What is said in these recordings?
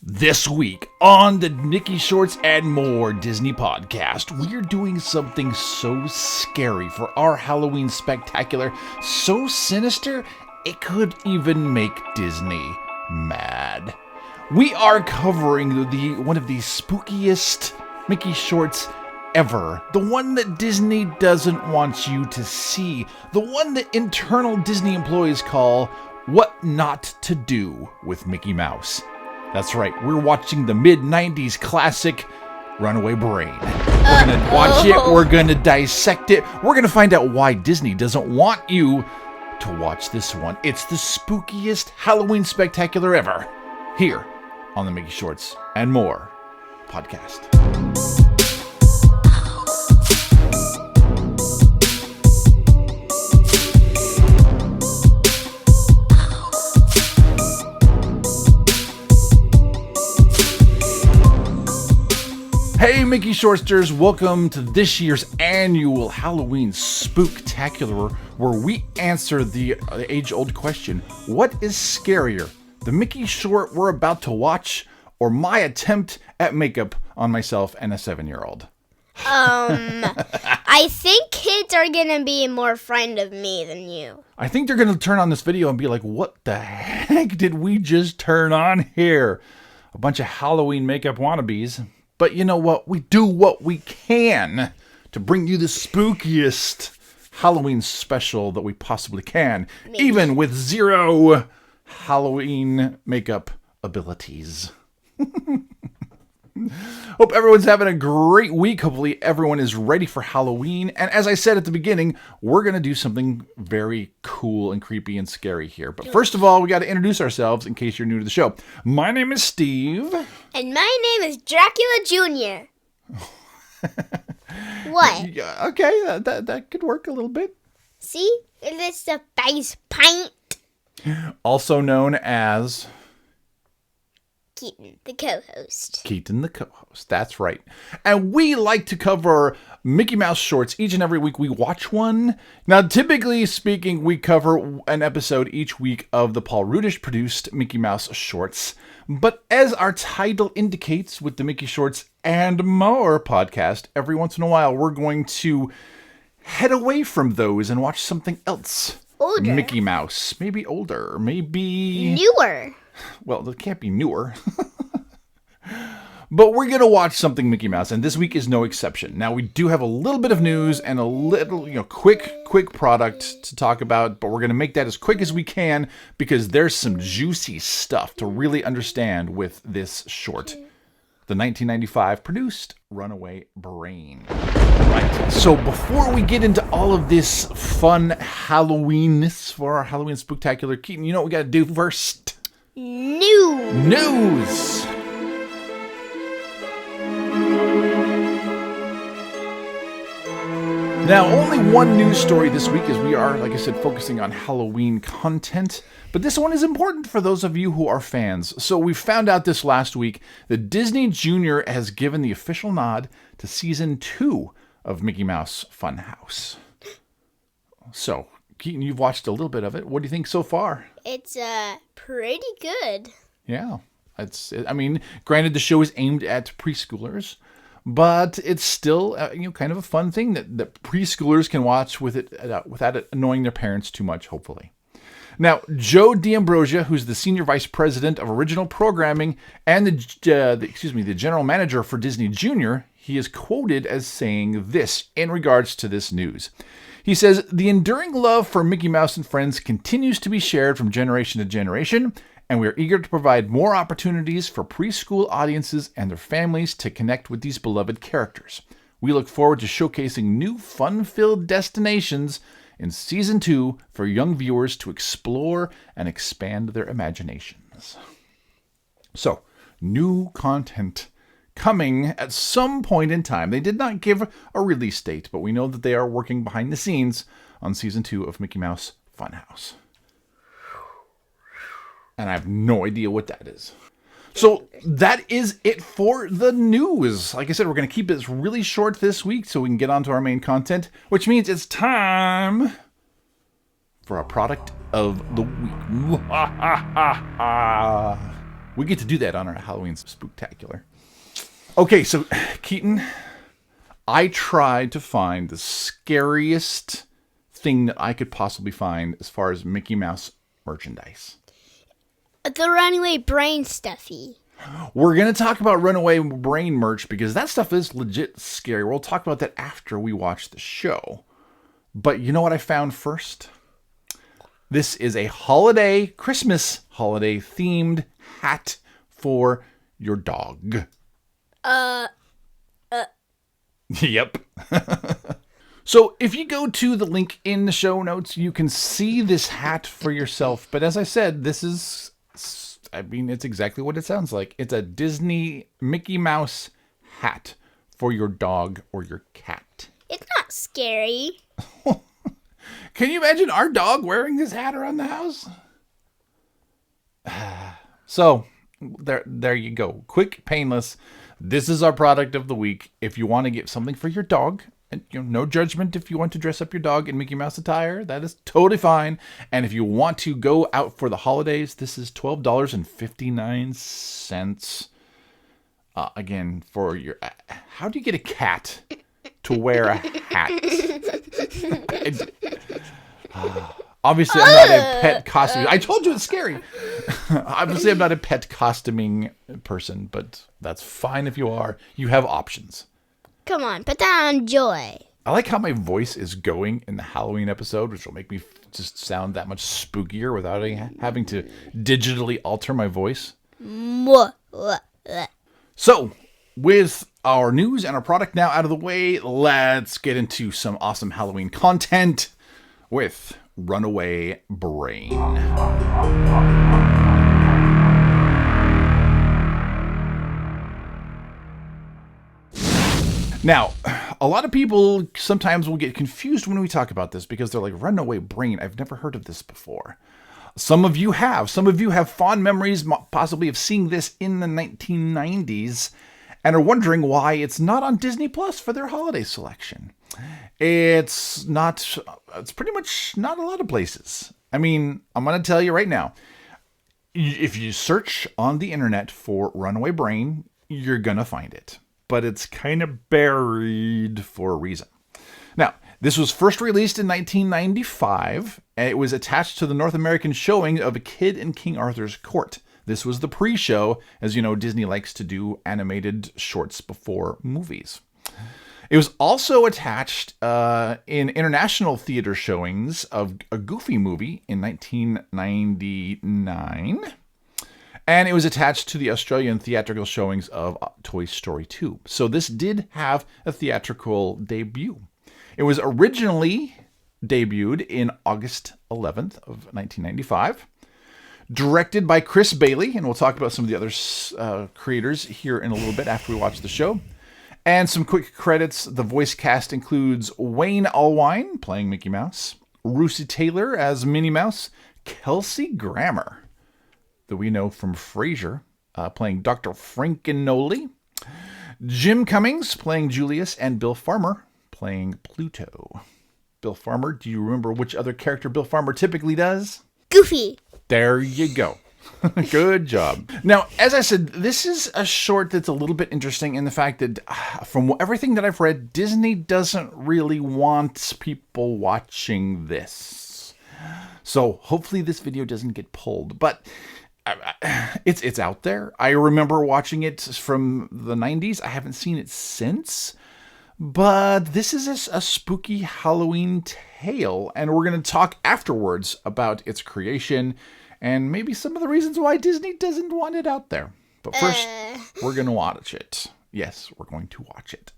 This week on the Mickey Shorts and More Disney podcast, we're doing something so scary for our Halloween spectacular, so sinister, it could even make Disney mad. We are covering one of the spookiest Mickey Shorts ever. The one that Disney doesn't want you to see. The one that internal Disney employees call What Not to Do with Mickey Mouse. That's right, we're watching the mid-90s classic Runaway Brain. We're going to watch it, we're going to dissect it, we're going to find out why Disney doesn't want you to watch this one. It's the spookiest Halloween spectacular ever, here on the Mickey Shorts and More podcast. Hey Mickey Shortsters, welcome to this year's annual Halloween Spooktacular, where we answer the age-old question, what is scarier, the Mickey Short we're about to watch, or my attempt at makeup on myself and a 7-year-old? I think kids are gonna be more frightened of me than you. I think they're gonna turn on this video and be like, what the heck did we just turn on here? A bunch of Halloween makeup wannabes. But you know what? We do what we can to bring you the spookiest Halloween special that we possibly can, even with zero Halloween makeup abilities. Hope everyone's having a great week. Hopefully everyone is ready for Halloween. And as I said at the beginning, we're going to do something very cool and creepy and scary here. But first of all, we got to introduce ourselves in case you're new to the show. My name is Steve. And my name is Dracula Jr. What? Yeah, okay, that could work a little bit. See? It's the face paint. Also known as Keaton, the co-host. Keaton, the co-host. That's right. And we like to cover Mickey Mouse shorts each and every week. We watch one. Now, typically speaking, we cover an episode each week of the Paul Rudish-produced Mickey Mouse shorts. But as our title indicates with the Mickey Shorts and More podcast, every once in a while, we're going to head away from those and watch something else. Older. Mickey Mouse. Maybe older. Maybe Newer. Well, it can't be newer. But we're going to watch something Mickey Mouse, and this week is no exception. Now, we do have a little bit of news and a little, quick product to talk about, but we're going to make that as quick as we can because there's some juicy stuff to really understand with this short. The 1995 produced Runaway Brain. Right. So before we get into all of this fun Halloweenness for our Halloween Spooktacular, Keaton, you know what we got to do first? News. Now, only one news story this week as we are, like I said, focusing on Halloween content. But this one is important for those of you who are fans. So we found out this last week that Disney Junior has given the official nod to season 2 of Mickey Mouse Funhouse. So, Keaton, you've watched a little bit of it. What do you think so far? It's pretty good. Yeah. Granted the show is aimed at preschoolers, but it's still kind of a fun thing that preschoolers can watch with it without it annoying their parents too much, hopefully. Now, Joe D'Ambrosia, who's the senior vice president of original programming and the general manager for Disney Junior, he is quoted as saying this in regards to this news. He says, "The enduring love for Mickey Mouse and friends continues to be shared from generation to generation, and we are eager to provide more opportunities for preschool audiences and their families to connect with these beloved characters. We look forward to showcasing new fun-filled destinations in Season 2 for young viewers to explore and expand their imaginations." So, new content coming at some point in time. They did not give a release date, but we know that they are working behind the scenes on Season 2 of Mickey Mouse Funhouse. And I have no idea what that is. So that is it for the news. Like I said, we're going to keep this really short this week so we can get on to our main content, which means it's time for our product of the week. We get to do that on our Halloween Spooktacular. Okay, so Keaton, I tried to find the scariest thing that I could possibly find as far as Mickey Mouse merchandise. The Runaway Brain stuffy. We're going to talk about Runaway Brain merch because that stuff is legit scary. We'll talk about that after we watch the show. But you know what I found first? This is a Christmas holiday themed hat for your dog. Yep. So if you go to the link in the show notes, you can see this hat for yourself. But as I said, it's exactly what it sounds like. It's a Disney Mickey Mouse hat for your dog or your cat. It's not scary. Can you imagine our dog wearing this hat around the house? So there you go. Quick, painless. This is our product of the week. If you want to get something for your dog, and no judgment if you want to dress up your dog in Mickey Mouse attire, that is totally fine. And if you want to go out for the holidays, this is $12.59. Again, for your... how do you get a cat to wear a hat? Obviously, I'm not a pet costuming. I told you it's scary. Obviously, I'm not a pet costuming person, but that's fine if you are. You have options. Come on, put that on Joy. I like how my voice is going in the Halloween episode, which will make me just sound that much spookier without having to digitally alter my voice. So, with our news and our product now out of the way, let's get into some awesome Halloween content with Runaway Brain. Now, a lot of people sometimes will get confused when we talk about this because they're like, Runaway Brain, I've never heard of this before. Some of you have. Some of you have fond memories, possibly of seeing this in the 1990s, and are wondering why it's not on Disney Plus for their holiday selection. It's pretty much not a lot of places. I mean, I'm going to tell you right now, if you search on the internet for Runaway Brain, you're going to find it. But it's kind of buried for a reason. Now, this was first released in 1995, and it was attached to the North American showing of A Kid in King Arthur's Court. This was the pre-show. As you know, Disney likes to do animated shorts before movies. It was also attached in international theater showings of a Goofy movie in 1999. And it was attached to the Australian theatrical showings of Toy Story 2. So this did have a theatrical debut. It was originally debuted in August 11th of 1995. Directed by Chris Bailey, and we'll talk about some of the other creators here in a little bit after we watch the show. And some quick credits. The voice cast includes Wayne Allwine playing Mickey Mouse, Russi Taylor as Minnie Mouse, Kelsey Grammer, that we know from Frasier, playing Dr. Frankenoli, Jim Cummings playing Julius, and Bill Farmer playing Pluto. Bill Farmer, do you remember which other character Bill Farmer typically does? Goofy. There you go. Good job. Now, as I said, this is a short that's a little bit interesting in the fact that from everything that I've read, Disney doesn't really want people watching this. So hopefully this video doesn't get pulled. But it's out there. I remember watching it from the 90s. I haven't seen it since. But this is a spooky Halloween tale, and we're going to talk afterwards about its creation and maybe some of the reasons why Disney doesn't want it out there. But first, we're going to watch it. Yes, we're going to watch it.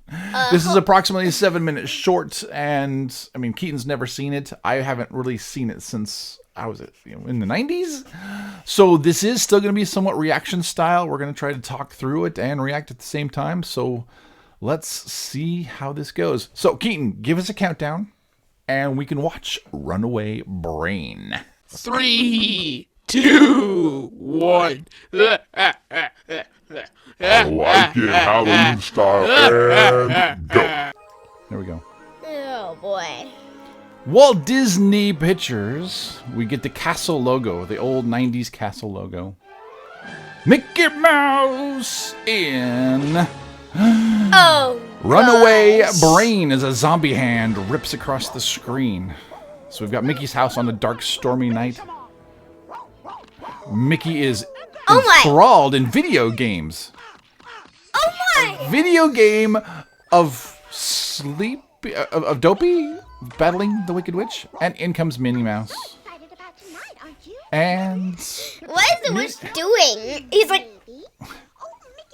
This is approximately a 7-minute short, and I mean, Keaton's never seen it. I haven't really seen it since I was in the 90s. So this is still going to be somewhat reaction style. We're going to try to talk through it and react at the same time. So let's see how this goes. So Keaton, give us a countdown, and we can watch Runaway Brain. 3, 2, 1. I like it Halloween style and go. There we go. Oh, boy. Walt Disney Pictures. We get the castle logo, the old 90s castle logo. Mickey Mouse in Oh, Runaway gosh. Brain as a zombie hand rips across the screen. So we've got Mickey's house on a dark, stormy night. Mickey is Oh my. enthralled in video games. Oh my! Video game of of Dopey battling the Wicked Witch, and in comes Minnie Mouse. And What is the witch doing? He's like,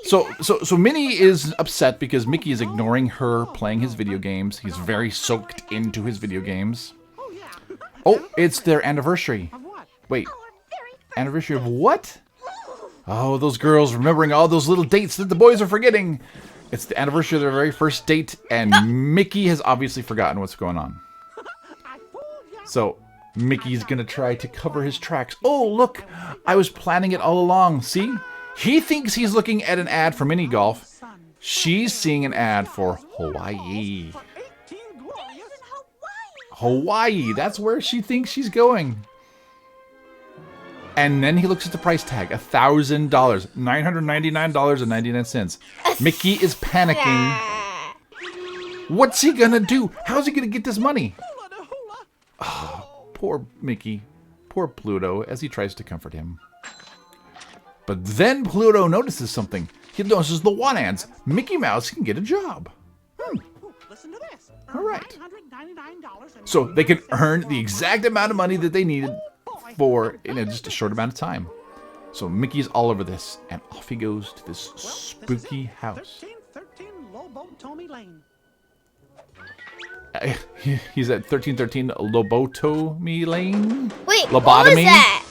so Minnie is upset because Mickey is ignoring her playing his video games. He's very soaked into his video games. Oh, it's their anniversary. Wait, anniversary of what? Oh, those girls remembering all those little dates that the boys are forgetting. It's the anniversary of their very first date, and Mickey has obviously forgotten what's going on. So Mickey's gonna try to cover his tracks. Oh, look, I was planning it all along. See? He thinks he's looking at an ad for mini golf. She's seeing an ad for Hawaii. Hawaii, that's where she thinks she's going. And then he looks at the price tag, $1,000, $999.99. Mickey is panicking. What's he gonna do? How's he gonna get this money? Oh, poor Mickey, poor Pluto, as he tries to comfort him. But then Pluto notices something. He notices the want ads. Mickey Mouse can get a job. Listen to this. All right. $999 So they can earn the exact amount of money that they needed for in just a short amount of time. So Mickey's all over this, and off he goes to this spooky house. 1313 Lobotomy Lane. He's at 1313 Lobotomy Lane. wait, Lobotomy? what was that?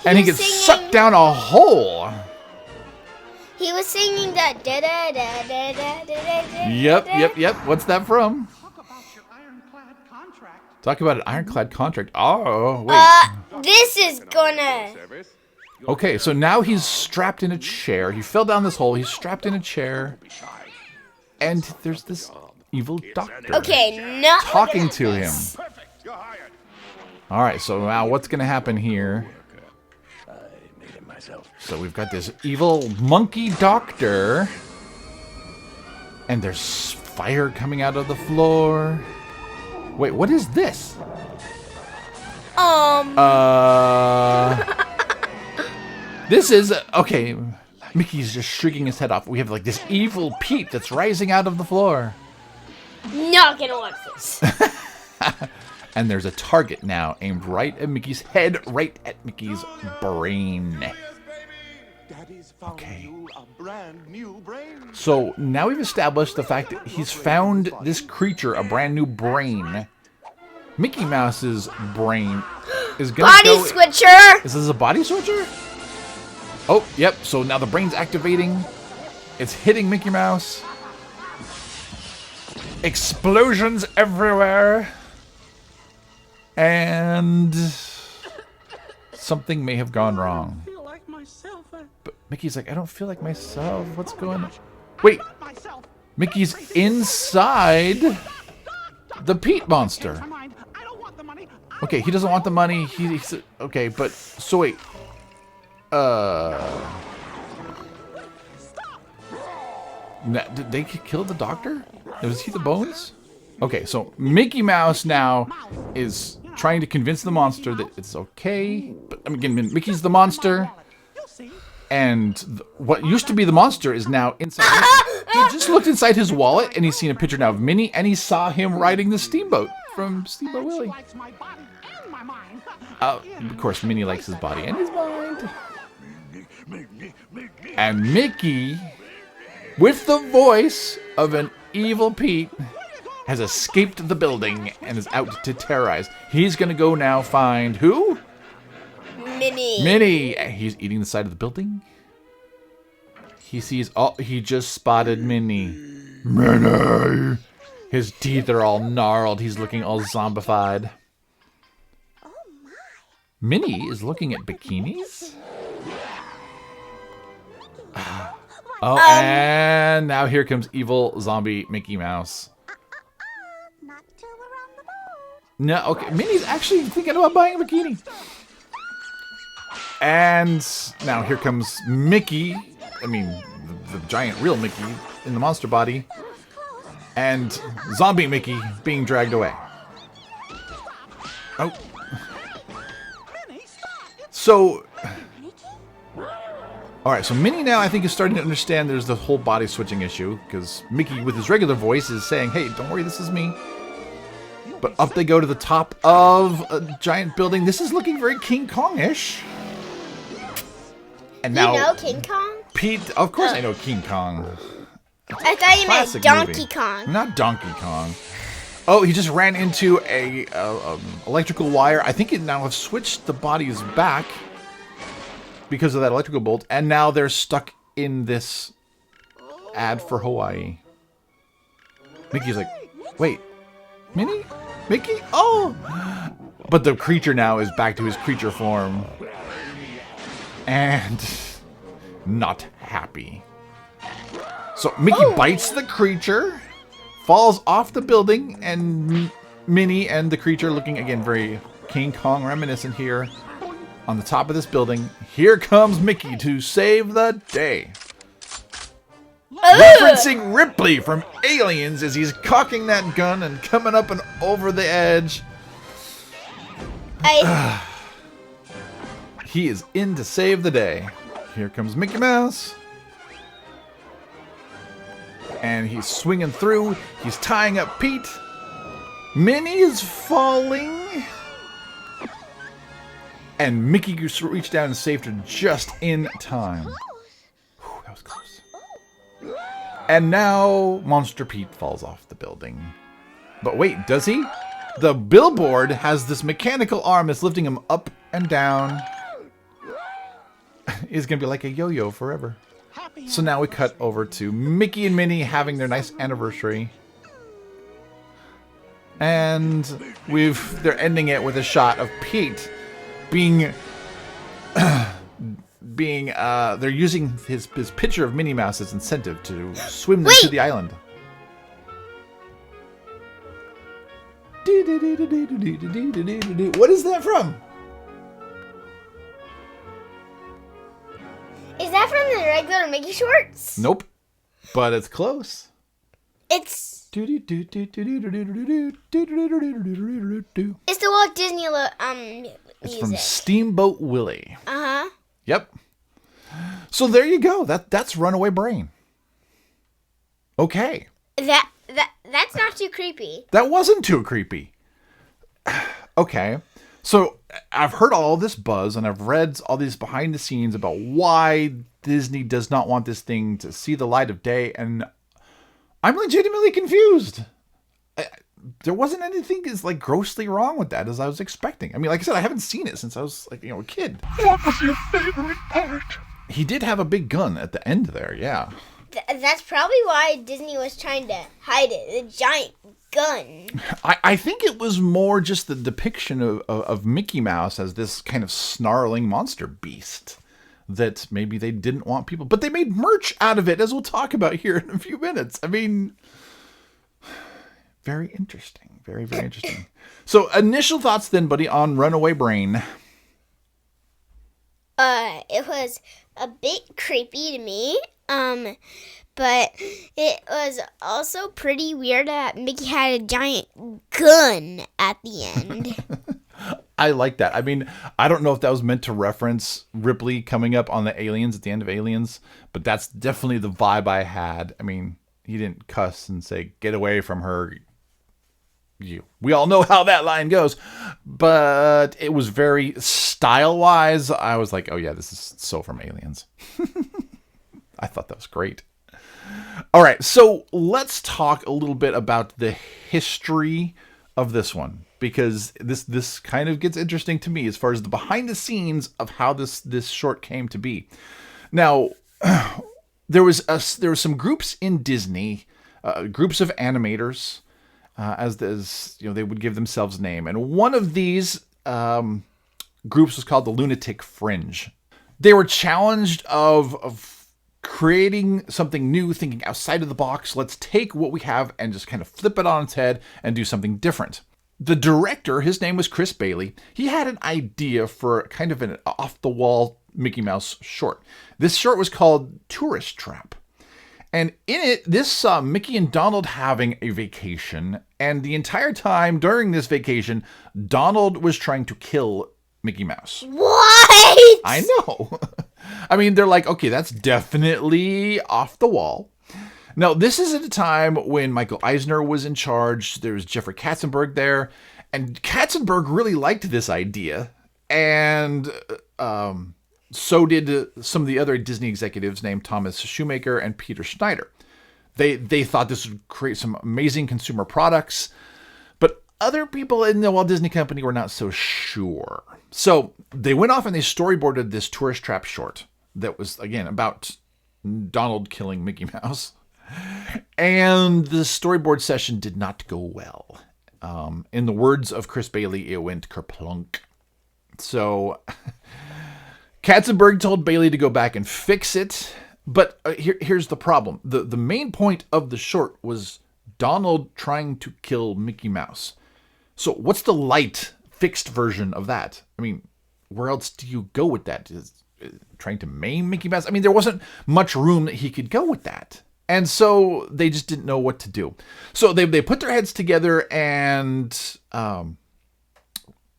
And he was gets singing- sucked down a hole. He was singing that da da da da da da da. Yep. What's that from? Talk about your ironclad contract. Talk about an ironclad contract. Oh, wait. This is gonna. Okay, so now he's strapped in a chair. He fell down this hole. He's strapped in a chair. And there's this evil doctor Okay, not talking to him. All right, so now what's going to happen here? So we've got this evil monkey doctor. And there's fire coming out of the floor. Wait, what is this? This is okay. Mickey's just shrieking his head off. We have like this evil Pete that's rising out of the floor. Not gonna watch this. And there's a target now aimed right at Mickey's head, right at Mickey's brain. Daddy's found Okay. you a brand new brain. So now we've established the fact that he's found this creature a brand new brain. Mickey Mouse's brain is gonna Body go. switcher. Is this a body switcher? Oh, yep. So now the brain's activating. It's hitting Mickey Mouse. Explosions everywhere. And something may have gone wrong. I feel like myself. But Mickey's like, I don't feel like myself. What's going on? Wait, Myself. Mickey's inside the Pete monster. My mind. I don't want the money. Okay, he doesn't want the money. He's okay, but so wait. Did they kill the doctor? Was he the bones? Okay, so Mickey Mouse now is trying to convince the monster that it's okay. But I mean, again, Mickey's the monster, You'll see. and what used to be the monster is now inside. He just looked inside his wallet, and he's seen a picture now of Minnie, and he saw him riding the steamboat from Steamboat She Willie. likes my body and my mind. Of course, Minnie likes his body and his mind. And Mickey, with the voice of an evil Pete, has escaped the building and is out to terrorize. He's gonna go now find who? Minnie. Minnie. He's eating the side of the building. He sees. Oh, he just spotted Minnie. Minnie. His teeth are all gnarled. He's looking all zombified. Minnie is looking at bikinis. Oh, and now here comes evil zombie Mickey Mouse. Not till we're on the boat. No, okay, Minnie's actually thinking about buying a bikini. And now here comes Mickey. I mean, the giant real Mickey in the monster body. And zombie Mickey being dragged away. Oh. So, alright, so Minnie now I think is starting to understand there's the whole body switching issue. Because Mickey with his regular voice is saying, hey, don't worry, this is me. But up they go to the top of a giant building. This is looking very King Kong-ish. And now, You know King Kong? Pete, of course I know King Kong. I thought you meant Classic Donkey movie. Kong. Not Donkey Kong. Oh, he just ran into a electrical wire. I think it now have switched the bodies back because of that electrical bolt, and now they're stuck in this ad for Hawaii. Mickey's like, wait, Minnie? Mickey? Oh! But the creature now is back to his creature form. And not happy. So Mickey bites the creature, falls off the building, and Minnie and the creature looking again very King Kong reminiscent here on the top of this building. Here comes Mickey to save the day. Referencing Ripley from Aliens as he's cocking that gun and coming up and over the edge. He is in to save the day. Here comes Mickey Mouse. And he's swinging through. He's tying up Pete. Minnie is falling. And Mickey reached down and saved her just in time. Whew, that was close. And now Monster Pete falls off the building. But wait, does he? The billboard has this mechanical arm that's lifting him up and down. He's going to be like a yo-yo forever. So now we cut over to Mickey and Minnie having their nice anniversary. And they're ending it with a shot of Pete being they're using his picture of Minnie Mouse as incentive to swim them to the island. What is that from? Is that from the regular Mickey shorts? Nope. But it's close. It's the Walt Disney It's from music. Steamboat Willie. Uh-huh. Yep. So there you go. That's Runaway Brain. Okay. That's not too creepy. That wasn't too creepy. Okay. So I've heard all this buzz and I've read all these behind the scenes about why Disney does not want this thing to see the light of day, and I'm legitimately confused. There wasn't anything as like grossly wrong with that as I was expecting. I mean, like I said, I haven't seen it since I was like, a kid. What was your favorite part? He did have a big gun at the end there, yeah. That's probably why Disney was trying to hide it. The giant gun. I think it was more just the depiction of Mickey Mouse as this kind of snarling monster beast that maybe they didn't want people. But they made merch out of it, as we'll talk about here in a few minutes. I mean, very interesting. Very, very interesting. So, initial thoughts then, buddy, on Runaway Brain. It was a bit creepy to me. But it was also pretty weird that Mickey had a giant gun at the end. I like that. I mean, I don't know if that was meant to reference Ripley coming up on the Aliens at the end of Aliens, but that's definitely the vibe I had. I mean, he didn't cuss and say, "Get away from her." We all know how that line goes, but it was very style-wise. I was like, oh yeah, this is so from Aliens. I thought that was great. All right, so let's talk a little bit about the history of this one, because this kind of gets interesting to me as far as the behind the scenes of how this short came to be. Now, there was some groups in Disney, groups of animators, as they would give themselves a name, and one of these groups was called the Lunatic Fringe. They were challenged of creating something new, thinking outside of the box. Let's take what we have and just kind of flip it on its head and do something different. The director, his name was Chris Bailey, he had an idea for kind of an off-the-wall Mickey Mouse short. This short was called Tourist Trap. And in it, this saw Mickey and Donald having a vacation. And the entire time during this vacation, Donald was trying to kill Mickey Mouse. What? I know. I mean, they're like, okay, that's definitely off the wall. Now, this is at a time when Michael Eisner was in charge. There was Jeffrey Katzenberg there. And Katzenberg really liked this idea. And so did some of the other Disney executives named Thomas Shoemaker and Peter Schneider. They thought this would create some amazing consumer products. But other people in the Walt Disney Company were not so sure. So they went off and they storyboarded this Tourist Trap short that was, again, about Donald killing Mickey Mouse. And the storyboard session did not go well. In the words of Chris Bailey, it went kerplunk. So Katzenberg told Bailey to go back and fix it. But here's the problem. The main point of the short was Donald trying to kill Mickey Mouse. So what's the light, fixed version of that? I mean, where else do you go with that? Trying to maim Mickey Mouse? I mean, there wasn't much room that he could go with that. And so they just didn't know what to do. So they put their heads together, and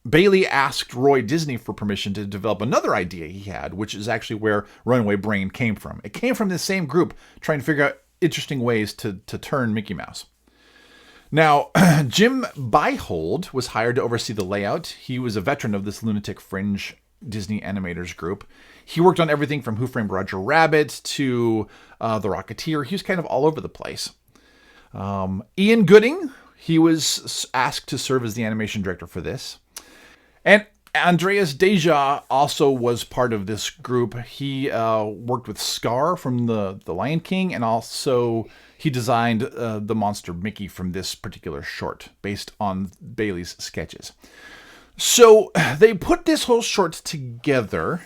Bailey asked Roy Disney for permission to develop another idea he had, which is actually where Runaway Brain came from. It came from the same group trying to figure out interesting ways to turn Mickey Mouse. Now, Jim Byhold was hired to oversee the layout. He was a veteran of this lunatic fringe Disney animators group. He worked on everything from Who Framed Roger Rabbit to The Rocketeer. He was kind of all over the place. Ian Gooding, he was asked to serve as the animation director for this. And Andreas Deja also was part of this group. He worked with Scar from the Lion King, and also he designed the monster Mickey from this particular short based on Bailey's sketches. So they put this whole short together.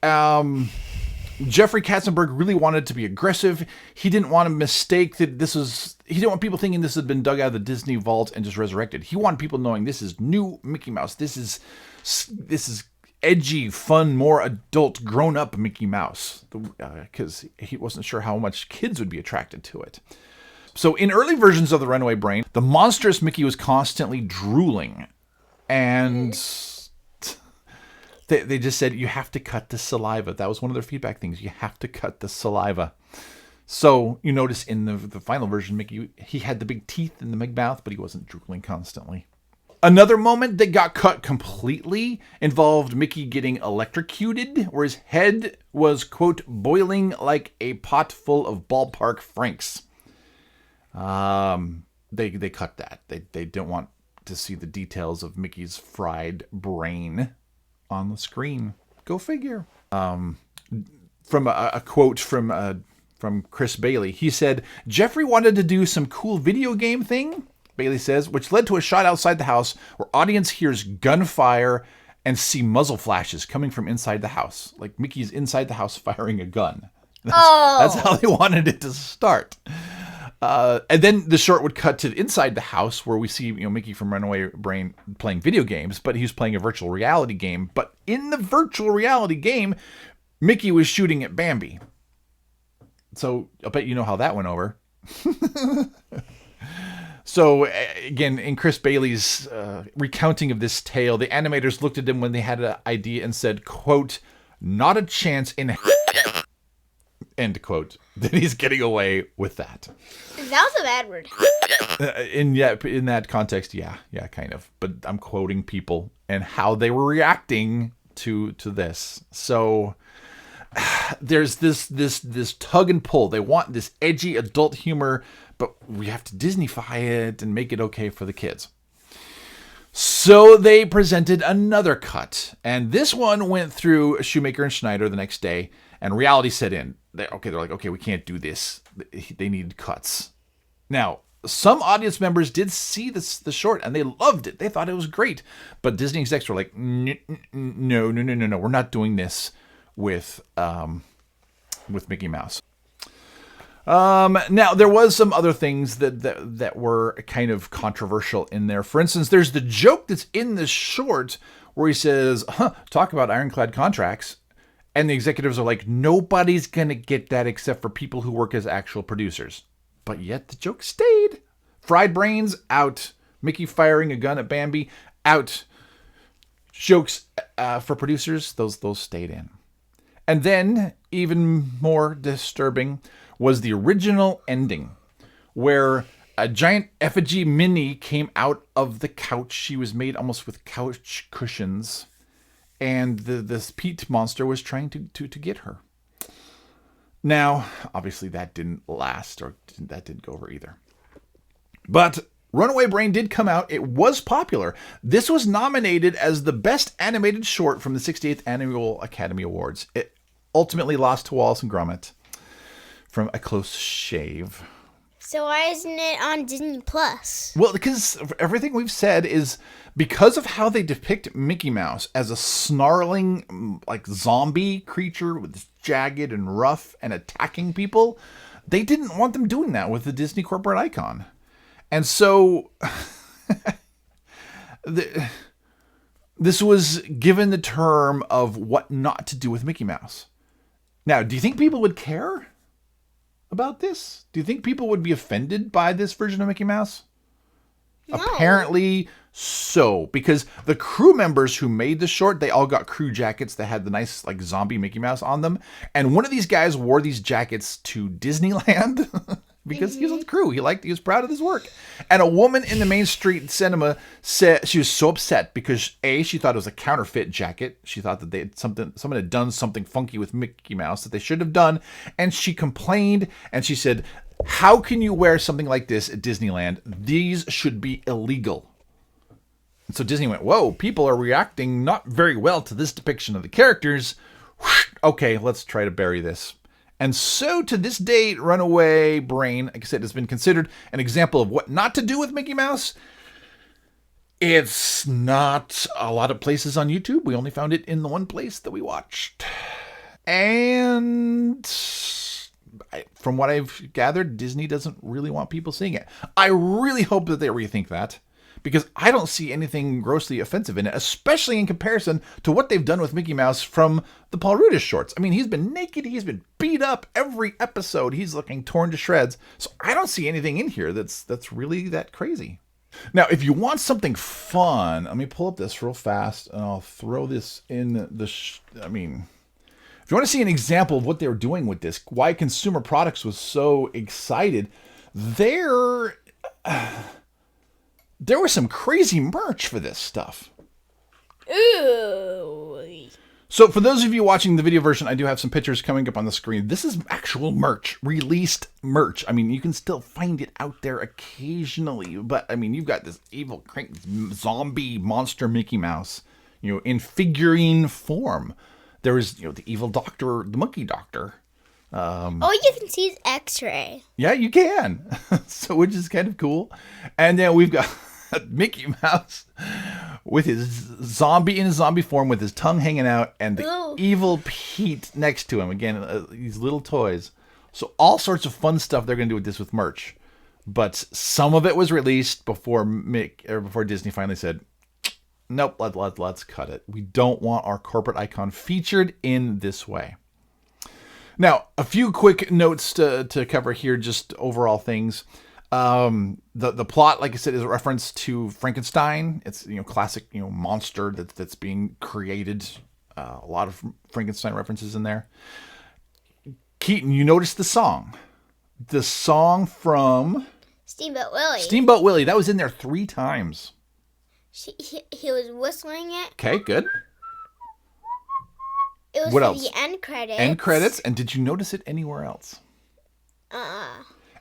Jeffrey Katzenberg really wanted to be aggressive. He didn't want to mistake that this was... He didn't want people thinking this had been dug out of the Disney vault and just resurrected. He wanted people knowing this is new Mickey Mouse. This is edgy, fun, more adult, grown-up Mickey Mouse. Because he wasn't sure how much kids would be attracted to it. So in early versions of the Runaway Brain, the monstrous Mickey was constantly drooling. And they just said, you have to cut the saliva. That was one of their feedback things. You have to cut the saliva. So you notice in the final version, Mickey, he had the big teeth in the big mouth, but he wasn't drooling constantly. Another moment that got cut completely involved Mickey getting electrocuted, where his head was, quote, boiling like a pot full of ballpark franks. They cut that. They didn't want to see the details of Mickey's fried brain on the screen. Go figure. From a quote from Chris Bailey, he said, Jeffrey wanted to do some cool video game thing, Bailey says, which led to a shot outside the house where audience hears gunfire and see muzzle flashes coming from inside the house. Like Mickey's inside the house firing a gun. That's how they wanted it to start. And then the short would cut to inside the house where we see, Mickey from Runaway Brain playing video games, but he was playing a virtual reality game. But in the virtual reality game, Mickey was shooting at Bambi. So I bet you know how that went over. So again, in Chris Bailey's recounting of this tale, the animators looked at him when they had an idea and said, quote, not a chance in end quote, that he's getting away with that. That was a bad word. In that context, yeah, kind of. But I'm quoting people and how they were reacting to this. So there's this tug and pull. They want this edgy adult humor, but we have to Disneyfy it and make it okay for the kids. So they presented another cut, and this one went through Shoemaker and Schneider the next day, and reality set in. They're like, okay, we can't do this. They need cuts. Now, some audience members did see the short, and they loved it. They thought it was great. But Disney execs were like, no. We're not doing this with Mickey Mouse. Now there was some other things that were kind of controversial in there. For instance, there's the joke that's in this short where he says, talk about ironclad contracts. And the executives are like, nobody's going to get that except for people who work as actual producers. But yet the joke stayed. Fried brains, out. Mickey firing a gun at Bambi, out. Jokes for producers, those stayed in. And then, even more disturbing, was the original ending, where a giant effigy Minnie came out of the couch. She was made almost with couch cushions. And this Pete monster was trying to get her. Now, obviously that didn't last, or that didn't go over either. But Runaway Brain did come out. It was popular. This was nominated as the best animated short from the 68th Annual Academy Awards. It ultimately lost to Wallace and Gromit from a close shave. So why isn't it on Disney Plus? Well, because everything we've said is because of how they depict Mickey Mouse as a snarling, like, zombie creature with jagged and rough and attacking people. They didn't want them doing that with the Disney corporate icon. And so this was given the term of what not to do with Mickey Mouse. Now, do you think people would care about this? Do you think people would be offended by this version of Mickey Mouse? No. Apparently so, because the crew members who made the short, they all got crew jackets that had the nice, like, zombie Mickey Mouse on them. And one of these guys wore these jackets to Disneyland because he was on the crew. He was proud of his work. And a woman in the Main Street cinema said she was so upset because she thought it was a counterfeit jacket. She thought that someone had done something funky with Mickey Mouse that they shouldn't have done. And she complained and she said, how can you wear something like this at Disneyland? These should be illegal. And so Disney went, whoa, people are reacting not very well to this depiction of the characters. Okay, let's try to bury this. And so to this day, Runaway Brain, like I said, has been considered an example of what not to do with Mickey Mouse. It's not a lot of places on YouTube. We only found it in the one place that we watched. And from what I've gathered, Disney doesn't really want people seeing it. I really hope that they rethink that, because I don't see anything grossly offensive in it, especially in comparison to what they've done with Mickey Mouse from the Paul Rudish shorts. I mean, he's been naked, he's been beat up every episode, he's looking torn to shreds. So I don't see anything in here that's really that crazy. Now, if you want something fun, let me pull up this real fast, and I'll throw this in the... if you want to see an example of what they were doing with this, why Consumer Products was so excited, there was some crazy merch for this stuff. Ooh. So for those of you watching the video version, I do have some pictures coming up on the screen. This is actual merch, released merch. I mean, you can still find it out there occasionally, but I mean, you've got this evil zombie monster Mickey Mouse, in figurine form. There is, the evil doctor, the monkey doctor. You can see his x-ray. Yeah, you can. So, which is kind of cool. And then we've got Mickey Mouse with his zombie form with his tongue hanging out and the evil Pete next to him. Again, these little toys. So all sorts of fun stuff they're going to do with this with merch. But some of it was released before Disney finally said, nope, let's cut it. We don't want our corporate icon featured in this way. Now, a few quick notes to cover here, just overall things. The plot, like I said, is a reference to Frankenstein. It's classic monster that's being created. A lot of Frankenstein references in there. Keaton, you noticed the song from Steamboat Willie. Steamboat Willie. That was in there 3 times. He was whistling it. Okay, good. It was what for else? The end credits. End credits. And did you notice it anywhere else?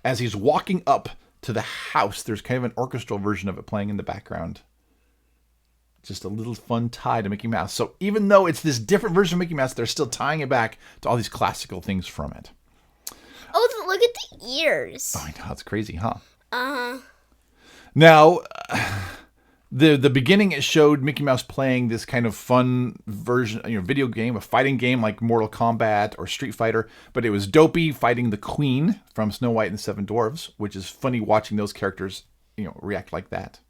As he's walking up to the house, there's kind of an orchestral version of it playing in the background. Just a little fun tie to Mickey Mouse. So even though it's this different version of Mickey Mouse, they're still tying it back to all these classical things from it. Oh, look at the ears. Oh, I know. It's crazy, huh? Uh-huh. Now, The beginning, it showed Mickey Mouse playing this kind of fun version, video game, a fighting game like Mortal Kombat or Street Fighter, but it was Dopey fighting the Queen from Snow White and the Seven Dwarfs, which is funny watching those characters, react like that.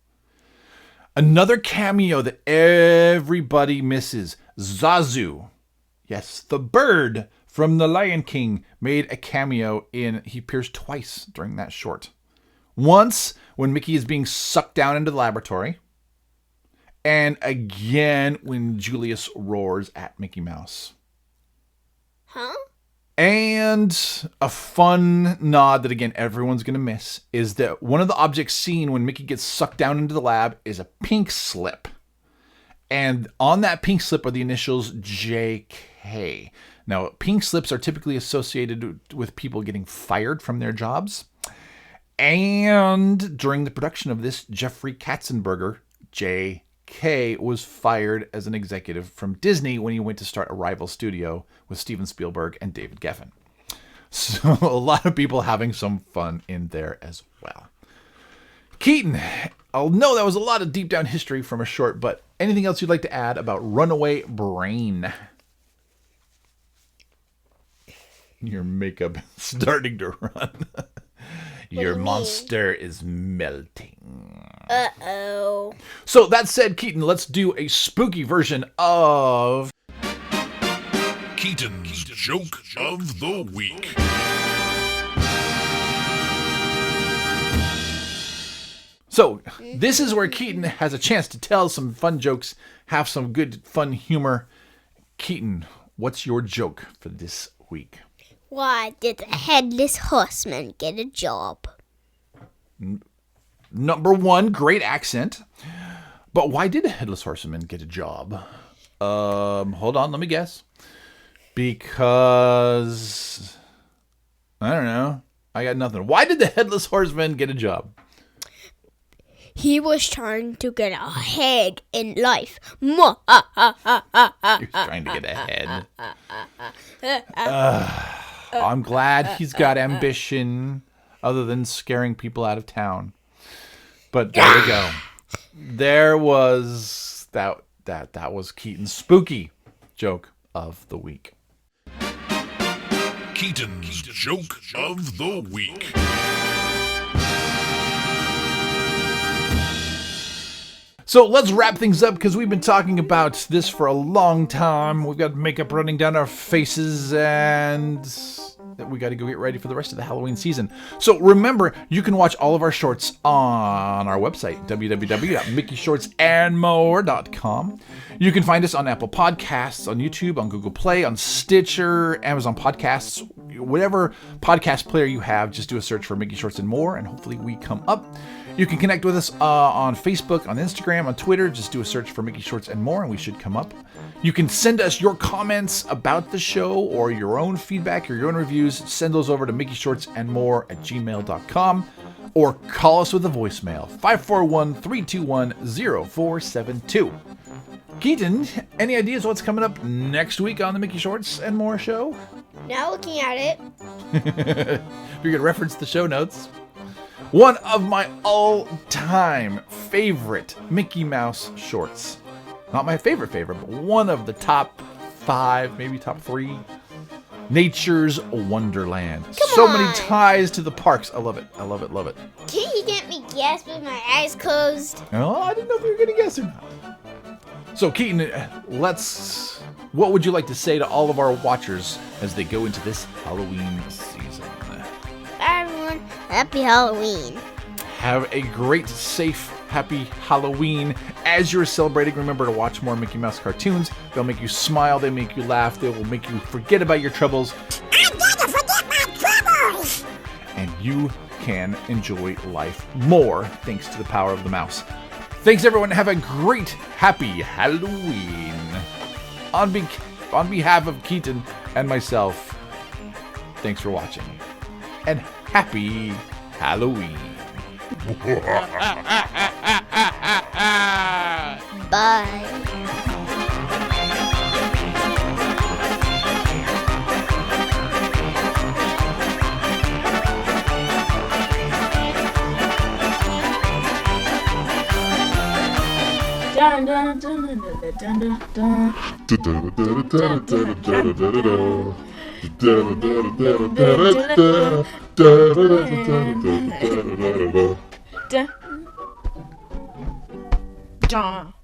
Another cameo that everybody misses, Zazu. Yes, the bird from The Lion King made a cameo he appears twice during that short. Once when Mickey is being sucked down into the laboratory, and again when Julius roars at Mickey Mouse. Huh? And a fun nod that, again, everyone's going to miss is that one of the objects seen when Mickey gets sucked down into the lab is a pink slip. And on that pink slip are the initials JK. Now, pink slips are typically associated with people getting fired from their jobs. And during the production of this, Jeffrey Katzenberger, JK, was fired as an executive from Disney when he went to start a rival studio with Steven Spielberg and David Geffen. So a lot of people having some fun in there as well. Keaton, I'll know that was a lot of deep down history from a short, but anything else you'd like to add about Runaway Brain? Your makeup is starting to run. Your monster is melting. Uh-oh. So that said, Keaton, let's do a spooky version of Keaton's Joke of the Week. So this is where Keaton has a chance to tell some fun jokes, have some good fun humor. Keaton, what's your joke for this week? Why did the headless horseman get a job? Number one, great accent. But why did a headless horseman get a job? Hold on, let me guess. Because I don't know. I got nothing. Why did the headless horseman get a job? He was trying to get ahead in life. He was trying to get ahead. I'm glad he's got ambition other than scaring people out of town. But there we go. There was that was Keaton's spooky joke of the week. Keaton's Joke of the Week. So let's wrap things up because we've been talking about this for a long time. We've got makeup running down our faces and we got to go get ready for the rest of the Halloween season. So remember, you can watch all of our shorts on our website, www.mickeyshortsandmore.com. You can find us on Apple Podcasts, on YouTube, on Google Play, on Stitcher, Amazon Podcasts, whatever podcast player you have, just do a search for Mickey Shorts and More and hopefully we come up. You can connect with us on Facebook, on Instagram, on Twitter. Just do a search for Mickey Shorts and More, and we should come up. You can send us your comments about the show or your own feedback or your own reviews. Send those over to mickeyshortsandmore@gmail.com or call us with a voicemail, 541-321-0472. Keaton, any ideas what's coming up next week on the Mickey Shorts and More show? Now looking at it. You're going to reference the show notes. One of my all-time favorite Mickey Mouse shorts. Not my favorite, but one of the top 5, maybe top 3. Nature's Wonderland. So many ties to the parks. I love it. I love it. Love it. Can you get me guess with my eyes closed? Oh, I didn't know if you were going to guess or not. So, Keaton, what would you like to say to all of our watchers as they go into this Halloween season? Bye, everyone. Happy Halloween. Have a great, safe, happy Halloween. As you're celebrating, remember to watch more Mickey Mouse cartoons. They'll make you smile. They make you laugh. They will make you forget about your troubles. I'm gonna forget my troubles! And you can enjoy life more thanks to the power of the mouse. Thanks, everyone. Have a great, happy Halloween. On behalf of Keaton and myself, thanks for watching. And happy Halloween. Bye. Da. John.